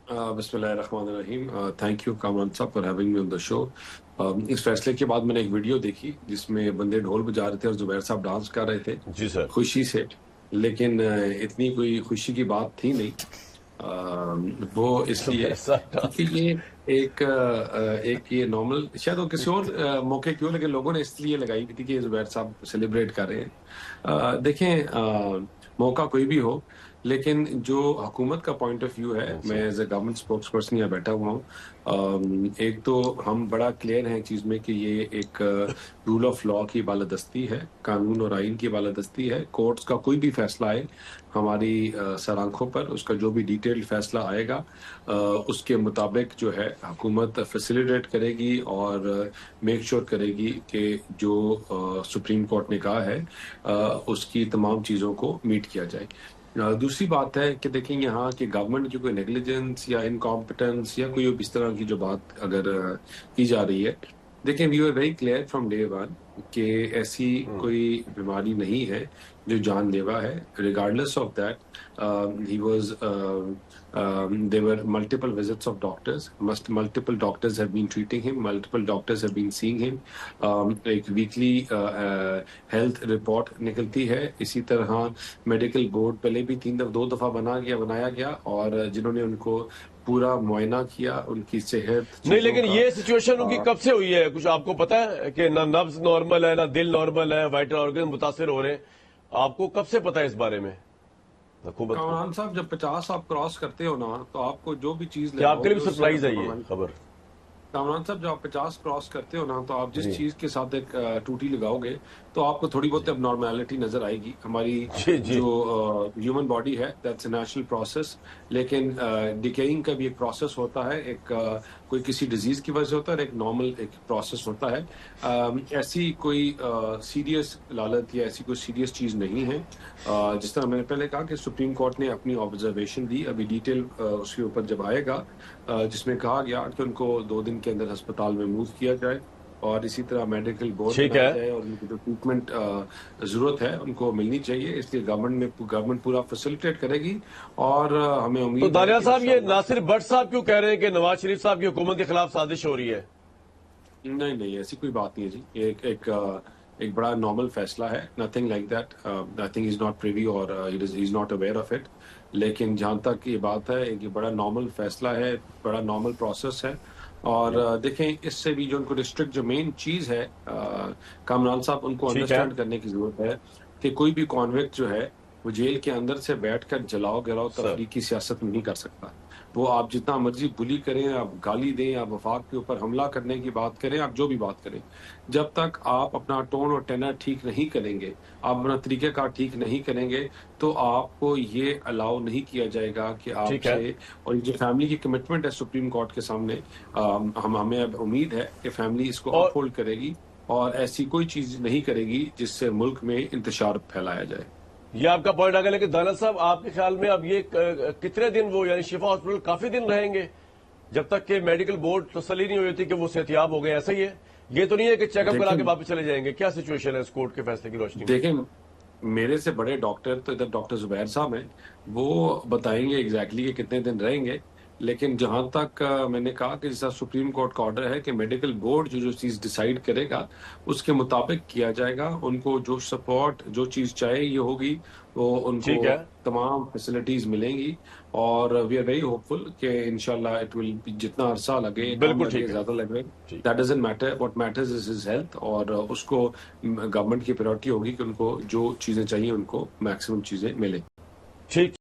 बिस्मिल्लाहिर्रहमानिर्रहीम। Thank you Kamran साहब for having me on the show. इस फैसले के बाद मैंने एक वीडियो देखी जिसमें बंदे ढोल बजा रहे थे और जुबैर साहब डांस कर रहे थे जी सर। खुशी से, लेकिन इतनी कोई खुशी की बात थी नहीं। वो इसलिए क्योंकि ये एक ये नॉर्मल, शायद वो किसी और मौके क्यों, लेकिन लोगों ने इसलिए लगाई थी कि जुबैर साहब सेलिब्रेट कर रहे हैं। देखें, मौका कोई भी हो, लेकिन जो हुकूमत का पॉइंट ऑफ व्यू है, मैं as a government spokesperson यहाँ बैठा हुआ हूँ। एक तो हम बड़ा क्लियर हैं चीज में कि ये एक रूल ऑफ लॉ की बालादस्ती है, कानून और आइन की बालादस्ती है। कोर्ट्स का कोई भी फैसला आए हमारी सर आंखों पर, उसका जो भी डिटेल्ड फैसला आएगा उसके मुताबिक जो है हुकूमत फैसिलिटेट करेगी और मेक श्योर करेगी कि जो सुप्रीम कोर्ट ने कहा है उसकी तमाम चीज़ों को मीट किया जाए। दूसरी बात है कि देखें यहाँ कि गवर्नमेंट की कोई नेग्लिजेंस या इनकॉम्पिटेंस या कोई इस तरह की जो बात अगर की जा रही है, देखें we are very clear from day one कि ऐसी कोई बीमारी नहीं है जो जानलेवा है। Regardless of that, he was there were multiple visits of doctors, multiple doctors have been treating him, multiple doctors have been seeing him. एक वीकली हेल्थ रिपोर्ट निकलती है। इसी तरह मेडिकल बोर्ड पहले भी 2 दफा बनाया गया और जिन्होंने उनको पूरा मुआयना किया उनकी सेहत नहीं, लेकिन ये सिचुएशन उनकी कब से हुई है, कुछ आपको पता है कि ना नब्ज नॉर्मल है ना दिल नॉर्मल है, वाइटल ऑर्गन मुतासर हो रहे हैं, आपको कब से पता है इस बारे में? कामरान साहब, जब 50 आप क्रॉस करते हो ना, तो आपको जो भी चीज आपके लिए भी सरप्राइज है ये खबर? कामरान साहब, जब आप 50 क्रॉस करते हो ना, तो आप जिस चीज के साथ एक टूटी लगाओगे तो आपको थोड़ी बहुत अबनॉर्मैलिटी नजर आएगी। हमारी जो ह्यूमन बॉडी है, दैट्स अ नेचुरल प्रोसेस, लेकिन डिकेइंग का भी एक प्रोसेस होता है। एक कोई किसी डिजीज की वजह से होता है, एक नॉर्मल एक प्रोसेस होता है। ऐसी कोई सीरियस लालत या ऐसी कोई सीरियस चीज नहीं है। जिस तरह मैंने पहले कहा कि सुप्रीम कोर्ट ने अपनी ऑब्जर्वेशन दी, अभी डिटेल उसके ऊपर जब आएगा जिसमें कहा गया कि उनको 2 दिन के अंदर अस्पताल में मूव किया जाए और इसी तरह मेडिकल बोर्ड बनाया जाए और उनको जो ट्रीटमेंट जरूरत है उनको मिलनी चाहिए। इसलिए गवर्नमेंट पूरा फैसिलिटेट करेगी और हमें उम्मीद तो दानियाल साहब, ये नासिर भट्ट साहब क्यों कह रहे हैं कि नवाज शरीफ साहब की हुकूमत के खिलाफ साजिश हो रही है? नहीं, ऐसी कोई बात नहीं है जी। एक बड़ा नॉर्मल फैसला है, nothing like that. I think is not privy और is not aware of it. लेकिन जहां तक ये बात है, एक बड़ा नॉर्मल फैसला है, बड़ा नॉर्मल प्रोसेस है। और देखें, इससे भी जो उनको डिस्ट्रिक्ट जो मेन चीज है, कामरान साहब, उनको अंडरस्टैंड करने की जरूरत है कि कोई भी कॉन्विक्ट जो है वो जेल के अंदर से बैठकर जलाओ गिराओ तफरीक की सियासत नहीं कर सकता। वो आप जितना मर्जी बुली करें, आप गाली दें, आप वफाक के ऊपर हमला करने की बात करें, आप जो भी बात करें, जब तक आप अपना टोन और टेनर ठीक नहीं करेंगे, आप अपना तरीक़ेकार ठीक नहीं करेंगे, तो आपको ये अलाउ नहीं किया जाएगा कि आपसे, और जो फैमिली की कमिटमेंट है सुप्रीम कोर्ट के सामने, हमें अब उम्मीद है कि फैमिली इसको अपहोल्ड करेगी और ऐसी कोई चीज नहीं करेगी जिससे मुल्क में इंतशार फैलाया जाए। ये आपका पॉइंट आ गया, लेकिन दानियाल साहब, आपके ख्याल में अब ये कितने दिन वो, यानी शिफा हॉस्पिटल काफी दिन रहेंगे जब तक कि मेडिकल बोर्ड तसल्ली नहीं हुई थी कि वो सेहतियाब हो गए? ऐसा ही है? ये तो नहीं है कि चेकअप करा के वापस चले जाएंगे? क्या सिचुएशन है इस कोर्ट के फैसले की रोशनी में? देखें, मेरे से बड़े डॉक्टर तो इधर डॉक्टर जुबैर साहब हैं, वो बताएंगे एग्जैक्टली कि कितने दिन रहेंगे। लेकिन जहां तक मैंने कहा कि जैसा सुप्रीम कोर्ट का ऑर्डर है कि मेडिकल बोर्ड जो चीज डिसाइड करेगा उसके मुताबिक किया जाएगा। उनको जो सपोर्ट, जो चीज चाहिए होगी, वो उनको तमाम फैसिलिटीज मिलेंगी और वी आर वेरी होपफुल कि इंशाल्लाह इट विल, जितना अरसा लगे, ज्यादा लगे, that doesn't matter. What matters is his health, और उसको गवर्नमेंट की प्रायोरिटी होगी कि उनको जो चीजें चाहिए उनको मैक्सिमम चीजें मिले। ठीक।